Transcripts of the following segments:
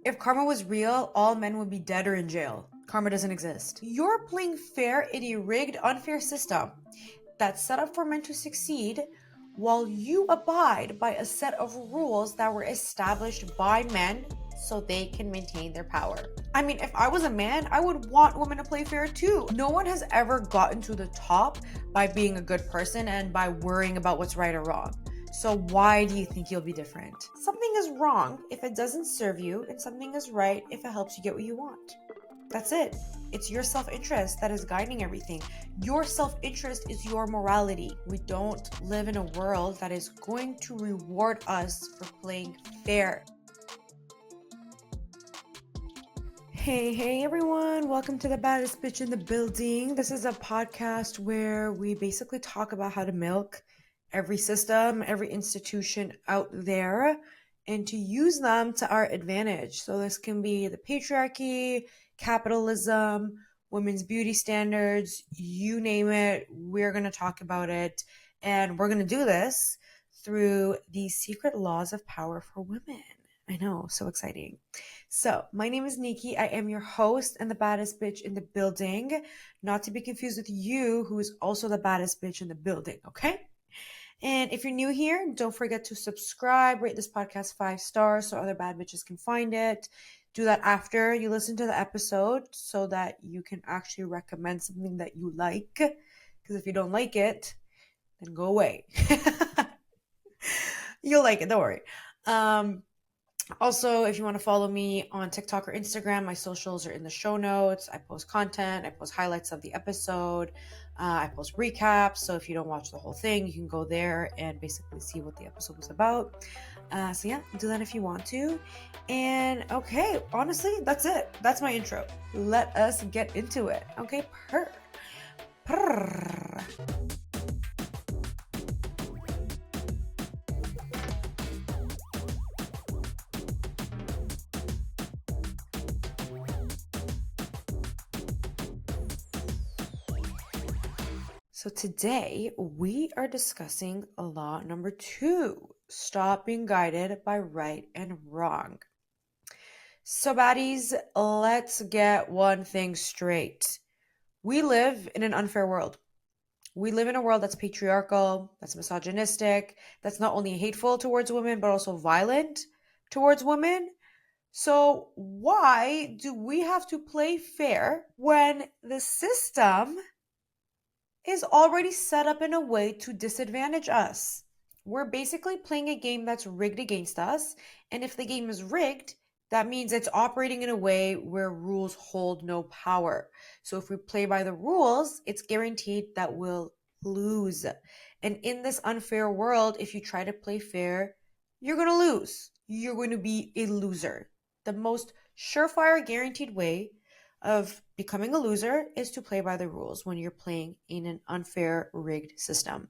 If karma was real, all men would be dead or in jail. Karma doesn't exist. You're playing fair in a rigged, unfair system that's set up for men to succeed while you abide by a set of rules that were established by men so they can maintain their power. I mean, if I was a man, I would want women to play fair too. No one has ever gotten to the top by being a good person and by worrying about what's right or wrong. So why do you think you'll be different? Something is wrong if it doesn't serve you, and something is right if it helps you get what you want. That's it. It's your self-interest that is guiding everything. Your self-interest is your morality. We don't live in a world that is going to reward us for playing fair. Hey everyone, welcome to the baddest bitch in the building. This is a podcast where we basically talk about how to milk every system, every institution out there, and to use them to our advantage. So this can be the patriarchy, capitalism, women's beauty standards, you name it, we're going to talk about it. And we're going to do this through the secret laws of power for women. I know, so exciting. So, my name is Neeki. I am your host and the baddest bitch in the building. Not to be confused with you, who is also the baddest bitch in the building, okay? And if you're new here, don't forget to subscribe, rate this podcast 5 stars so other bad bitches can find it. Do that after you listen to the episode so that you can actually recommend something that you like. Because if you don't like it, then go away. You'll like it, don't worry. Also, if you want to follow me on TikTok or Instagram, my socials are in the show notes. I post content, I post highlights of the episode, I post recaps. So if you don't watch the whole thing, you can go there and basically see what the episode was about. So yeah, do that if you want to. And okay, honestly, that's it. That's my intro. Let us get into it. Okay, purr. So today we are discussing law number 2, stop being guided by right and wrong. So baddies, let's get one thing straight. We live in an unfair world. We live in a world that's patriarchal, that's misogynistic, that's not only hateful towards women, but also violent towards women. So why do we have to play fair when the system is already set up in a way to disadvantage us? We're basically playing a game that's rigged against us, and if the game is rigged, that means it's operating in a way where rules hold no power. So if we play by the rules, it's guaranteed that we'll lose. And in this unfair world, if you try to play fair, you're going to lose. You're going to be a loser. The most surefire guaranteed way of becoming a loser is to play by the rules when you're playing in an unfair, rigged system.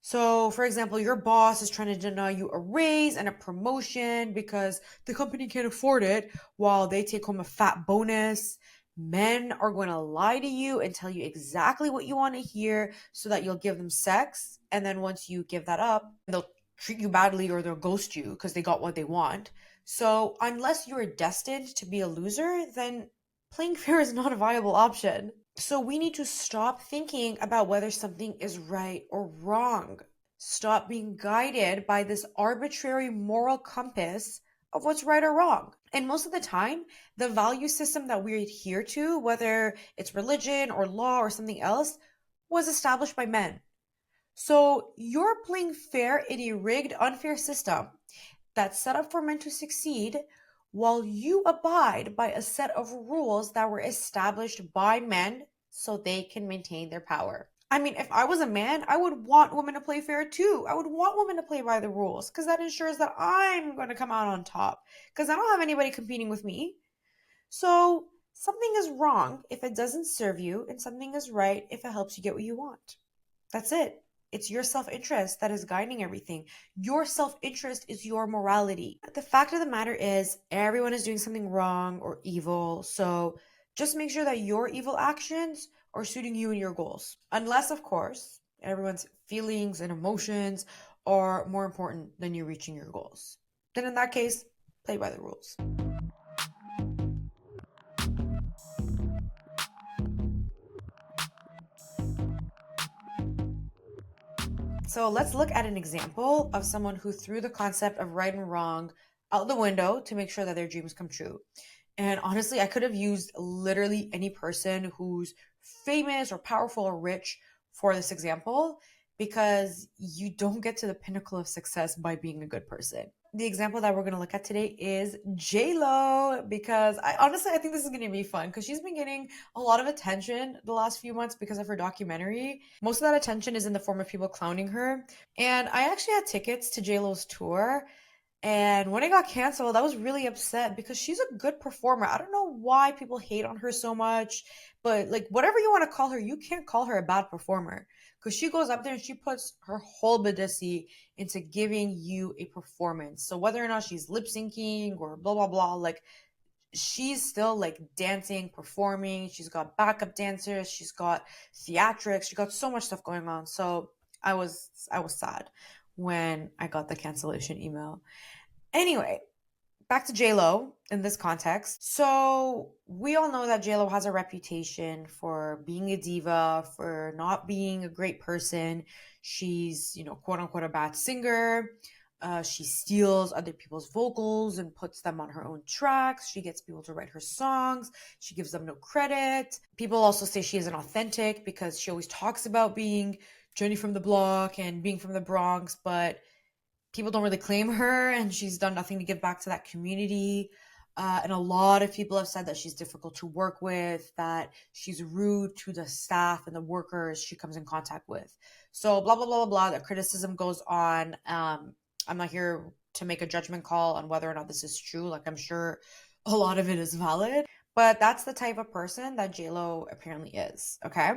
So, for example, your boss is trying to deny you a raise and a promotion because the company can't afford it while they take home a fat bonus. Men are going to lie to you and tell you exactly what you want to hear so that you'll give them sex. And then once you give that up, they'll treat you badly or they'll ghost you because they got what they want. So, unless you're destined to be a loser, then playing fair is not a viable option. So we need to stop thinking about whether something is right or wrong. Stop being guided by this arbitrary moral compass of what's right or wrong. And most of the time, the value system that we adhere to, whether it's religion or law or something else, was established by men. So you're playing fair in a rigged, unfair system that's set up for men to succeed while you abide by a set of rules that were established by men so they can maintain their power. I mean, if I was a man, I would want women to play fair too. I would want women to play by the rules because that ensures that I'm going to come out on top because I don't have anybody competing with me. So something is wrong if it doesn't serve you, and something is right if it helps you get what you want. That's it. It's your self-interest that is guiding everything. Your self-interest is your morality. The fact of the matter is, everyone is doing something wrong or evil. So just make sure that your evil actions are suiting you and your goals. Unless, of course, everyone's feelings and emotions are more important than you reaching your goals. Then in that case, play by the rules. So let's look at an example of someone who threw the concept of right and wrong out the window to make sure that their dreams come true. And honestly, I could have used literally any person who's famous or powerful or rich for this example because you don't get to the pinnacle of success by being a good person. The example that we're going to look at today is J-Lo because I think this is going to be fun because she's been getting a lot of attention the last few months because of her documentary. Most of that attention is in the form of people clowning her. And I actually had tickets to J-Lo's tour, and when it got canceled, I was really upset because she's a good performer. I don't know why people hate on her so much, but like whatever you want to call her, you can't call her a bad performer because she goes up there and she puts her whole Badissi into giving you a performance. So whether or not she's lip syncing or blah blah blah, like she's still like dancing, performing. She's got backup dancers, she's got theatrics, she got so much stuff going on. So I was sad when I got the cancellation email. Anyway, back to JLo in this context. So we all know that JLo has a reputation for being a diva, for not being a great person. She's, quote unquote, a bad singer. She steals other people's vocals and puts them on her own tracks. She gets people to write her songs. She gives them no credit. People also say she isn't authentic because she always talks about being Jenny from the block and being from the Bronx, but people don't really claim her, and she's done nothing to give back to that community. And a lot of people have said that she's difficult to work with, that she's rude to the staff and the workers she comes in contact with. So blah blah blah blah blah. The criticism goes on. I'm not here to make a judgment call on whether or not this is true. Like I'm sure a lot of it is valid, but that's the type of person that JLo apparently is. Okay.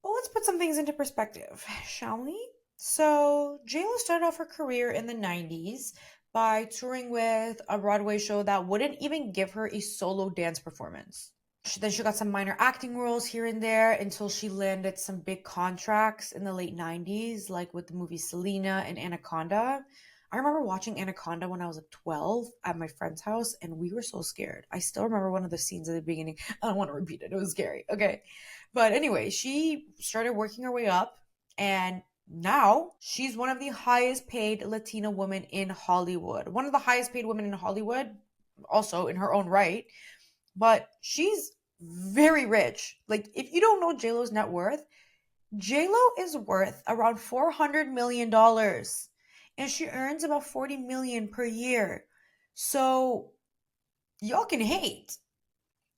Well, let's put some things into perspective, shall we? So, JLo started off her career in the 90s by touring with a Broadway show that wouldn't even give her a solo dance performance. Then she got some minor acting roles here and there until she landed some big contracts in the late 90s, like with the movie Selena and Anaconda. I remember watching Anaconda when I was like 12 at my friend's house, and we were so scared. I still remember one of the scenes at the beginning. I don't want to repeat it, it was scary. Okay. But anyway, she started working her way up, and now she's one of the highest paid Latina women in Hollywood. One of the highest paid women in Hollywood, also in her own right. But she's very rich. Like, if you don't know JLo's net worth, JLo is worth around $400 million, and she earns about 40 million per year. So y'all can hate,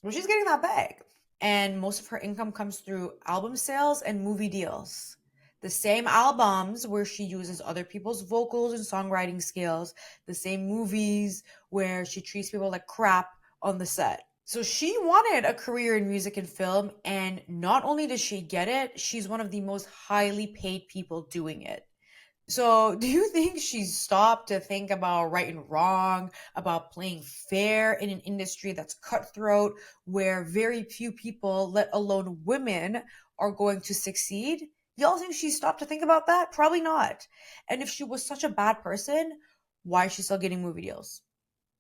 but she's getting that bag. And most of her income comes through album sales and movie deals. The same albums where she uses other people's vocals and songwriting skills, the same movies where she treats people like crap on the set. So she wanted a career in music and film, and not only does she get it, she's one of the most highly paid people doing it. So, do you think she's stopped to think about right and wrong, about playing fair in an industry that's cutthroat, where very few people, let alone women, are going to succeed? Y'all think she stopped to think about that? Probably not. And if she was such a bad person, why is she still getting movie deals?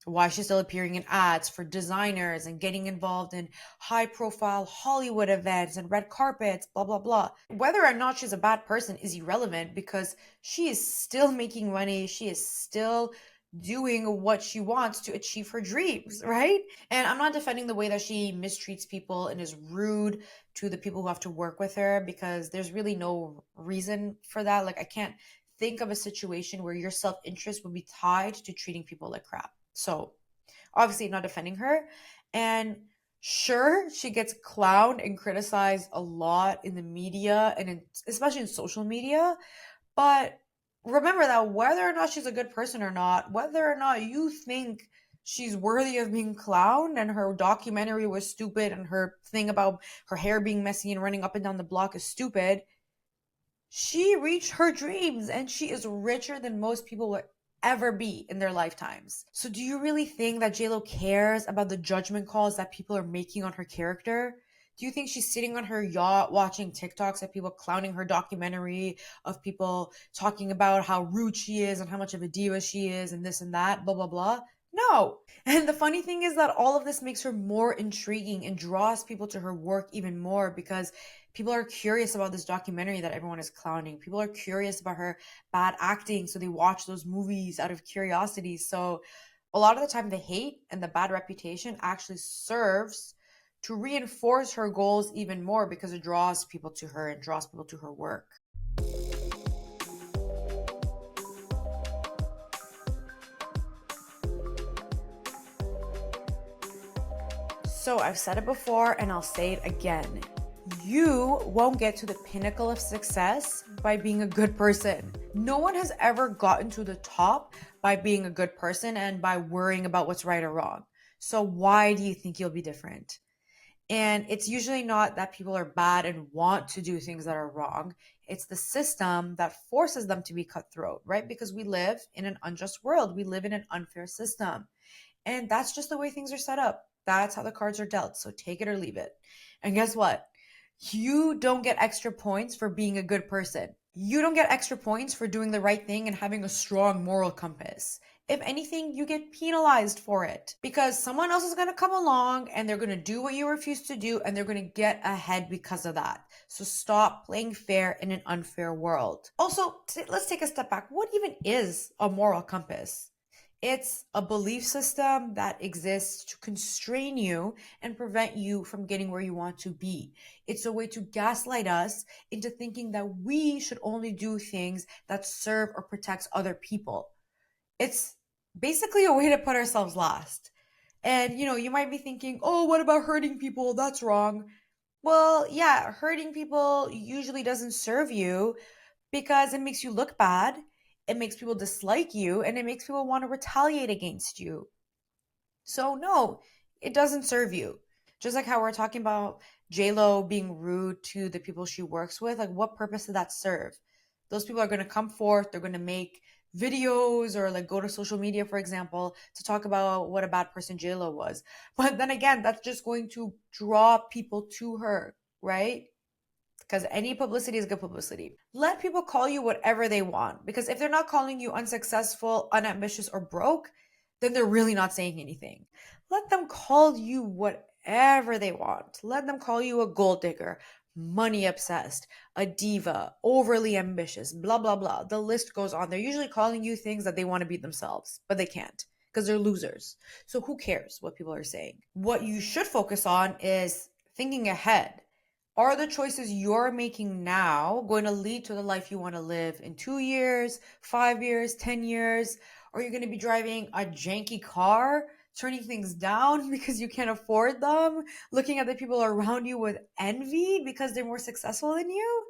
Why she's still appearing in ads for designers and getting involved in high profile Hollywood events and red carpets, blah, blah, blah. Whether or not she's a bad person is irrelevant because she is still making money. She is still doing what she wants to achieve her dreams, right? And I'm not defending the way that she mistreats people and is rude to the people who have to work with her because there's really no reason for that. Like, I can't think of a situation where your self interest would be tied to treating people like crap. So, obviously, not defending her. And sure, she gets clowned and criticized a lot in the media and especially in social media. But remember that whether or not she's a good person or not, whether or not you think she's worthy of being clowned and her documentary was stupid and her thing about her hair being messy and running up and down the block is stupid, she reached her dreams and she is richer than most people will ever be in their lifetimes. So do you really think that JLo cares about the judgment calls that people are making on her character? Do you think she's sitting on her yacht watching TikToks of people clowning her documentary, of people talking about how rude she is and how much of a diva she is and this and that, blah, blah, blah? No. And the funny thing is that all of this makes her more intriguing and draws people to her work even more because People are curious about this documentary that everyone is clowning. People are curious about her bad acting, so they watch those movies out of curiosity. So a lot of the time, the hate and the bad reputation actually serves to reinforce her goals even more because it draws people to her and draws people to her work. So I've said it before and I'll say it again. You won't get to the pinnacle of success by being a good person. No one has ever gotten to the top by being a good person and by worrying about what's right or wrong. So why do you think you'll be different? And it's usually not that people are bad and want to do things that are wrong. It's the system that forces them to be cutthroat, right? Because we live in an unjust world. We live in an unfair system. And that's just the way things are set up. That's how the cards are dealt. So take it or leave it. And guess what? You don't get extra points for being a good person. You don't get extra points for doing the right thing and having a strong moral compass. If anything, you get penalized for it because someone else is going to come along and they're going to do what you refuse to do and they're going to get ahead because of that. So stop playing fair in an unfair world. Also, let's take a step back. What even is a moral compass? It's a belief system that exists to constrain you and prevent you from getting where you want to be. It's a way to gaslight us into thinking that we should only do things that serve or protect other people. It's basically a way to put ourselves last. And you might be thinking, oh, what about hurting people? That's wrong. Well, yeah, hurting people usually doesn't serve you because it makes you look bad, it makes people dislike you, and it makes people want to retaliate against you. So no, it doesn't serve you. Just like how we're talking about J-Lo being rude to the people she works with, like what purpose did that serve? Those people are going to come forth, they're going to make videos or like go to social media, for example, to talk about what a bad person J-Lo was. But then again, that's just going to draw people to her, right? Because any publicity is good publicity. Let people call you whatever they want. Because if they're not calling you unsuccessful, unambitious, or broke, then they're really not saying anything. Let them call you whatever they want. Let them call you a gold digger, money obsessed, a diva, overly ambitious, blah, blah, blah. The list goes on. They're usually calling you things that they want to be themselves, but they can't because they're losers. So who cares what people are saying? What you should focus on is thinking ahead. Are the choices you're making now going to lead to the life you want to live in 2 years, 5 years, 10 years? Are you going to be driving a janky car, turning things down because you can't afford them, looking at the people around you with envy because they're more successful than you?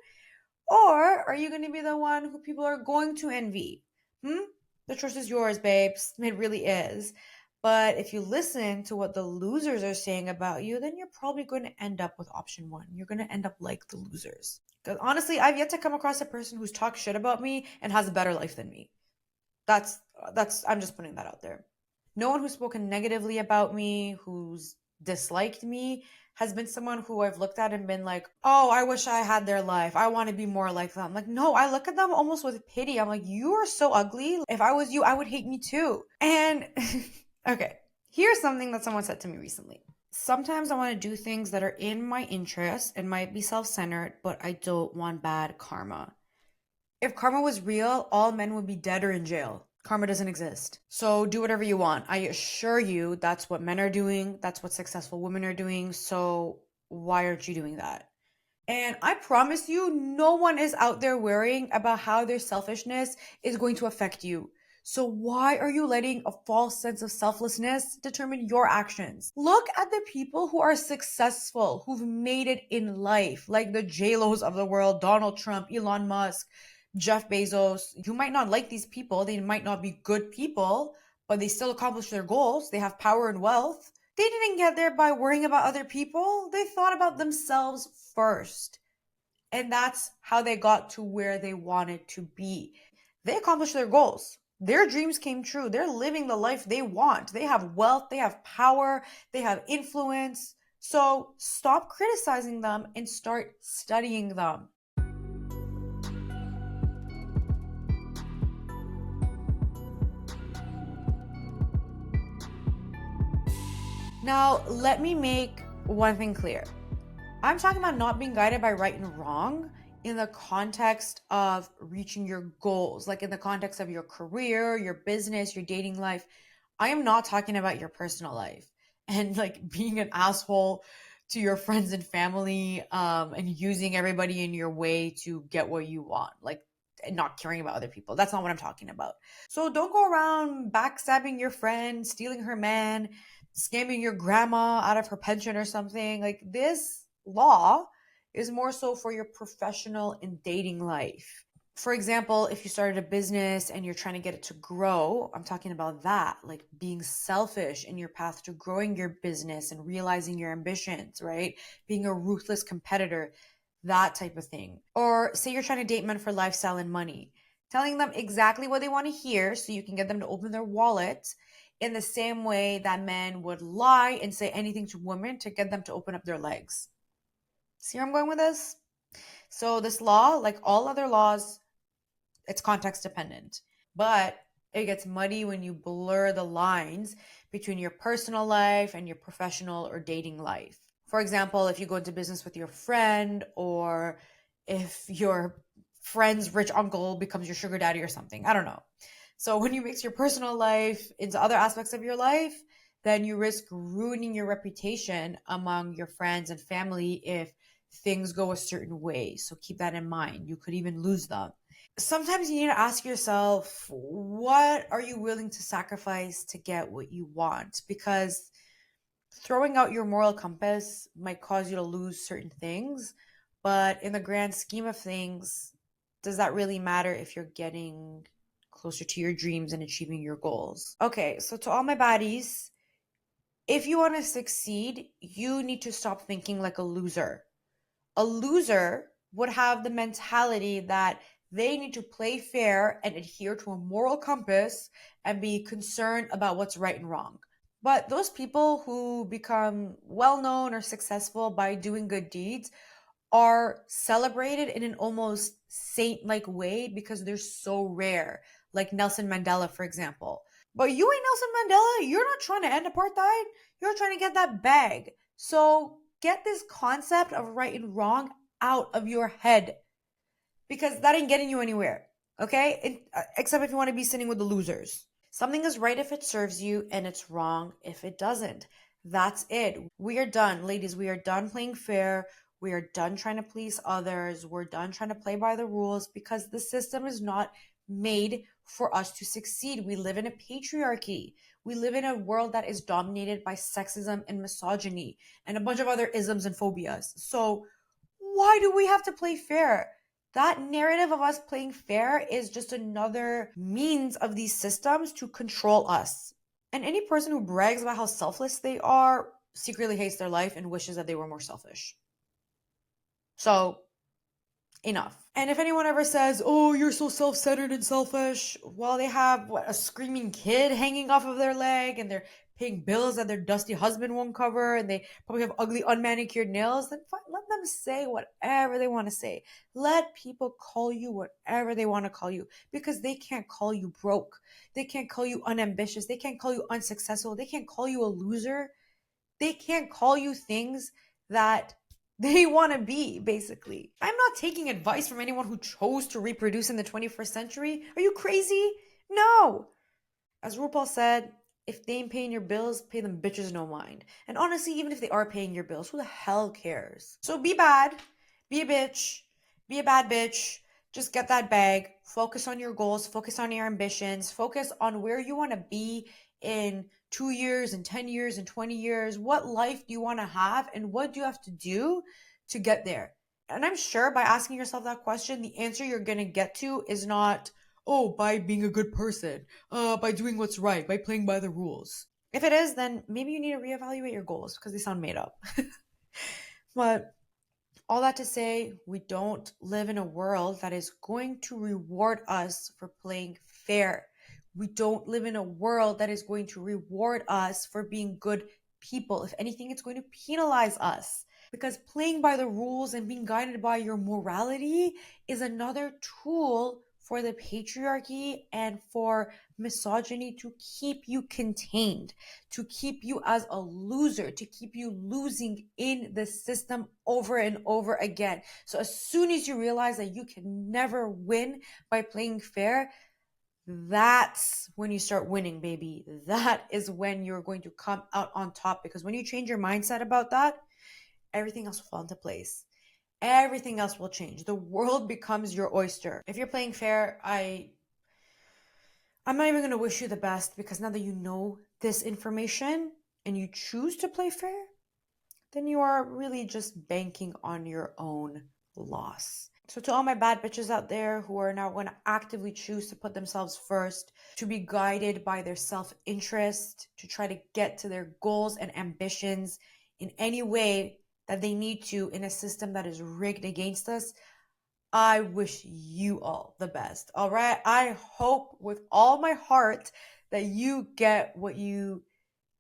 Or are you going to be the one who people are going to envy? The choice is yours, babes. It really is. But if you listen to what the losers are saying about you, then you're probably going to end up with option one. You're going to end up like the losers. Because honestly, I've yet to come across a person who's talked shit about me and has a better life than me. That's I'm just putting that out there. No one who's spoken negatively about me, who's disliked me, has been someone who I've looked at and been like, oh, I wish I had their life. I want to be more like them. Like, no, I look at them almost with pity. I'm like, you are so ugly. If I was you, I would hate me too. And okay, here's something that someone said to me recently. Sometimes I want to do things that are in my interest and might be self-centered, but I don't want bad karma. If karma was real, all men would be dead or in jail. Karma doesn't exist. So do whatever you want. I assure you that's what men are doing. That's what successful women are doing. So why aren't you doing that? And I promise you, no one is out there worrying about how their selfishness is going to affect you. So why are you letting a false sense of selflessness determine your actions? Look at the people who are successful, who've made it in life, like the J-Los of the world, Donald Trump, Elon Musk, Jeff Bezos. You might not like these people. They might not be good people, but they still accomplish their goals. They have power and wealth. They didn't get there by worrying about other people. They thought about themselves first. And that's how they got to where they wanted to be. They accomplished their goals. Their dreams came true. They're living the life they want. They have wealth, they have power, they have influence. So stop criticizing them and start studying them. Now, let me make one thing clear. I'm talking about not being guided by right and wrong in the context of reaching your goals, like in the context of your career, your business, your dating life. I am not talking about your personal life and like being an asshole to your friends and family, and using everybody in your way to get what you want, like, and not caring about other people. That's not what I'm talking about. So don't go around backstabbing your friend, stealing her man, scamming your grandma out of her pension or something. Like, this law is more so for your professional and dating life. For example, if you started a business and you're trying to get it to grow, I'm talking about that, like being selfish in your path to growing your business and realizing your ambitions, right? Being a ruthless competitor, that type of thing. Or say you're trying to date men for lifestyle and money, telling them exactly what they want to hear so you can get them to open their wallet in the same way that men would lie and say anything to women to get them to open up their legs. See where I'm going with this? So, this law, like all other laws, it's context dependent, but it gets muddy when you blur the lines between your personal life and your professional or dating life. For example, if you go into business with your friend, or if your friend's rich uncle becomes your sugar daddy or something, I don't know. So when you mix your personal life into other aspects of your life, then you risk ruining your reputation among your friends and family if things go a certain way. So keep that in mind. You could even lose them. Sometimes you need to ask yourself, what are you willing to sacrifice to get what you want? Because throwing out your moral compass might cause you to lose certain things, but in the grand scheme of things, does that really matter if you're getting closer to your dreams and achieving your goals? Okay, so to all my baddies, if you want to succeed, you need to stop thinking like a loser. A loser would have the mentality that they need to play fair and adhere to a moral compass and be concerned about what's right and wrong. But those people who become well known or successful by doing good deeds are celebrated in an almost saint like way because they're so rare, like Nelson Mandela, for example. But you ain't Nelson Mandela. You're not trying to end apartheid. You're trying to get that bag. So get this concept of right and wrong out of your head, because that ain't getting you anywhere. Okay? Except if you want to be sitting with the losers. Something is right if it serves you, and it's wrong if it doesn't. That's it. We are done, ladies. We are done playing fair. We are done trying to please others. We're done trying to play by the rules because the system is not made for us to succeed. We live in a patriarchy. We live in a world that is dominated by sexism and misogyny and a bunch of other isms and phobias. So, why do we have to play fair? That narrative of us playing fair is just another means of these systems to control us. And any person who brags about how selfless they are secretly hates their life and wishes that they were more selfish. So, enough. And if anyone ever says, "Oh, you're so self-centered and selfish," well, they have what, a screaming kid hanging off of their leg, and they're paying bills that their dusty husband won't cover, and they probably have ugly unmanicured nails, then fine, let them say whatever they want to say. Let people call you whatever they want to call you, because they can't call you broke. They can't call you unambitious. They can't call you unsuccessful. They can't call you a loser. They can't call you things that they want to be, basically. I'm not taking advice from anyone who chose to reproduce in the 21st century. Are you crazy? No. As RuPaul said, if they ain't paying your bills, pay them bitches no mind. And honestly, even if they are paying your bills, who the hell cares? So be bad, be a bitch, be a bad bitch. Just get that bag. Focus on your goals, focus on your ambitions, focus on where you want to be in 2 years and 10 years and 20 years. What life do you want to have, and what do you have to do to get there? And I'm sure by asking yourself that question, the answer you're going to get to is not, oh, by being a good person, by doing what's right, by playing by the rules. If it is, then maybe you need to reevaluate your goals because they sound made up. But all that to say, we don't live in a world that is going to reward us for playing fair. We don't live in a world that is going to reward us for being good people. If anything, it's going to penalize us, because playing by the rules and being guided by your morality is another tool for the patriarchy and for misogyny to keep you contained, to keep you as a loser, to keep you losing in the system over and over again. So as soon as you realize that you can never win by playing fair, that's when you start winning, baby. That is when you're going to come out on top, because when you change your mindset about that, everything else will fall into place. Everything else will change. The world becomes your oyster. If you're playing fair, I'm not even going to wish you the best, because now that you know this information and you choose to play fair, then you are really just banking on your own loss. So to all my bad bitches out there who are now going to actively choose to put themselves first, to be guided by their self-interest, to try to get to their goals and ambitions in any way that they need to in a system that is rigged against us, I wish you all the best. All right. I hope with all my heart that you get what you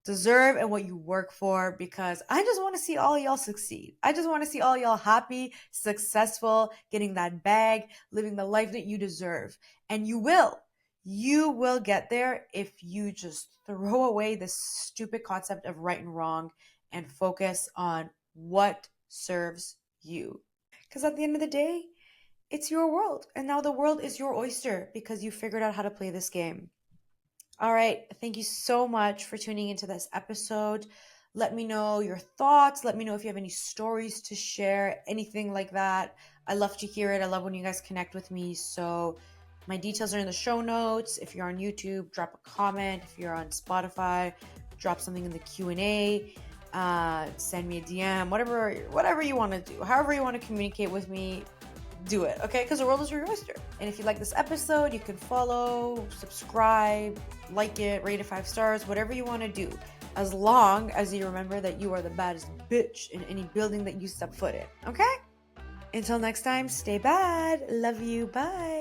deserve and what you work for, because I just want to see all y'all succeed. I just want to see all y'all happy, successful, getting that bag, living the life that you deserve. And you will. You will get there if you just throw away this stupid concept of right and wrong and focus on what serves you. Because at the end of the day, it's your world. And now the world is your oyster because you figured out how to play this game. All right. Thank you so much for tuning into this episode. Let me know your thoughts. Let me know if you have any stories to share, anything like that. I love to hear it. I love when you guys connect with me. So my details are in the show notes. If you're on YouTube, drop a comment. If you're on Spotify, drop something in the Q&A. Send me a DM, whatever you want to do. However you want to communicate with me, do it, okay? Because the world is your oyster. And if you like this episode, you can follow, subscribe, like it, rate it 5 stars, whatever you want to do, as long as you remember that you are the baddest bitch in any building that you step foot in, okay? Until next time, stay bad. Love you. Bye.